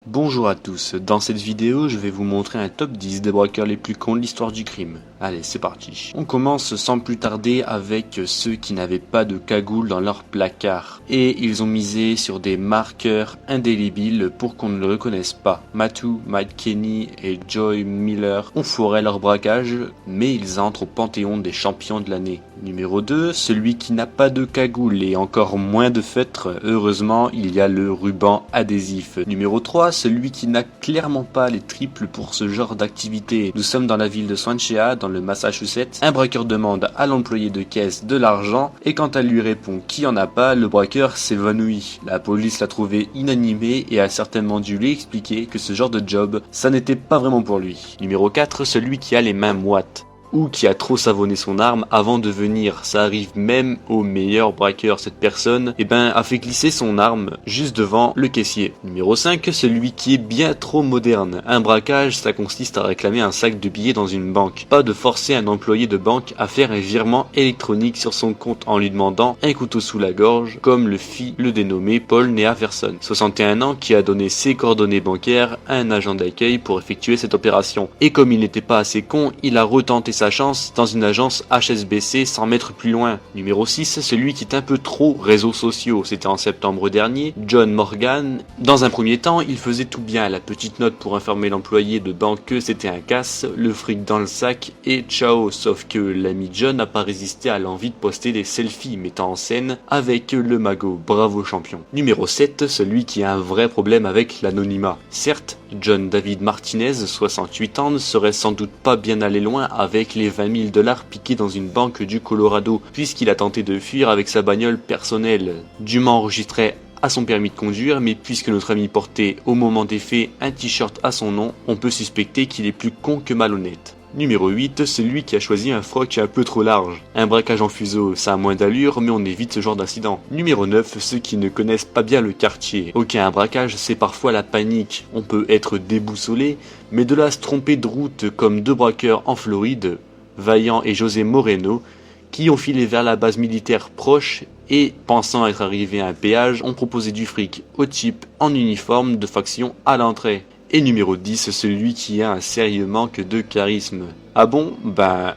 Bonjour à tous, dans cette vidéo je vais vous montrer un top 10 des braqueurs les plus cons de l'histoire du crime. Allez, c'est parti. On commence sans plus tarder avec ceux qui n'avaient pas de cagoule dans leur placard. Et ils ont misé sur des marqueurs indélébiles pour qu'on ne le reconnaisse pas. Matthew, Mike Kenny et Joy Miller ont foiré leur braquage, mais ils entrent au panthéon des champions de l'année. Numéro 2, celui qui n'a pas de cagoule et encore moins de feutre. Heureusement, il y a le ruban adhésif. Numéro 3, celui qui n'a clairement pas les triples pour ce genre d'activité. Nous sommes dans la ville de Swansea, dans le Massachusetts. Un braqueur demande à l'employé de caisse de l'argent et quand elle lui répond qu'il n'y en a pas, le braqueur s'évanouit. La police l'a trouvé inanimé et a certainement dû lui expliquer que ce genre de job, ça n'était pas vraiment pour lui. Numéro 4, celui qui a les mains moites. Ou qui a trop savonné son arme avant de venir. Ça arrive même au meilleur braqueur. Cette personne, a fait glisser son arme juste devant le caissier. Numéro 5, celui qui est bien trop moderne. Un braquage, ça consiste à réclamer un sac de billets dans une banque. Pas de forcer un employé de banque à faire un virement électronique sur son compte en lui demandant un couteau sous la gorge, comme le fit le dénommé Paul Neaverson, 61 ans, qui a donné ses coordonnées bancaires à un agent d'accueil pour effectuer cette opération. Et comme il n'était pas assez con, il a retenté sa chance dans une agence HSBC sans mettre plus loin. Numéro 6, celui qui est un peu trop réseaux sociaux. C'était en septembre dernier. John Morgan. Dans un premier temps, il faisait tout bien. La petite note pour informer l'employé de banque que c'était un casse, le fric dans le sac et ciao. Sauf que l'ami John n'a pas résisté à l'envie de poster des selfies mettant en scène avec le magot. Bravo champion. Numéro 7, celui qui a un vrai problème avec l'anonymat. Certes, John David Martinez, 68 ans, ne serait sans doute pas bien allé loin avec les 20 000 $ piqués dans une banque du Colorado, puisqu'il a tenté de fuir avec sa bagnole personnelle. Dûment enregistré à son permis de conduire, mais puisque notre ami portait au moment des faits un t-shirt à son nom, on peut suspecter qu'il est plus con que malhonnête. Numéro 8, celui qui a choisi un froc un peu trop large. Un braquage en fuseau, ça a moins d'allure, mais on évite ce genre d'incident. Numéro 9, ceux qui ne connaissent pas bien le quartier. Ok, un braquage, c'est parfois la panique. On peut être déboussolé, mais de là à se tromper de route comme deux braqueurs en Floride, Vaillant et José Moreno, qui ont filé vers la base militaire proche et, pensant être arrivés à un péage, ont proposé du fric au type en uniforme de faction à l'entrée. Et numéro 10, celui qui a un sérieux manque de charisme. Ah bon?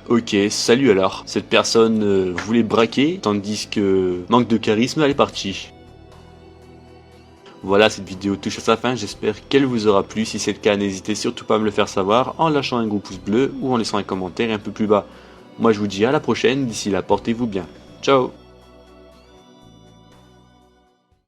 Ok, salut alors. Cette personne voulait braquer, tandis que manque de charisme, elle est partie. Voilà, cette vidéo touche à sa fin, j'espère qu'elle vous aura plu. Si c'est le cas, n'hésitez surtout pas à me le faire savoir en lâchant un gros pouce bleu ou en laissant un commentaire un peu plus bas. Moi je vous dis à la prochaine, d'ici là portez-vous bien. Ciao!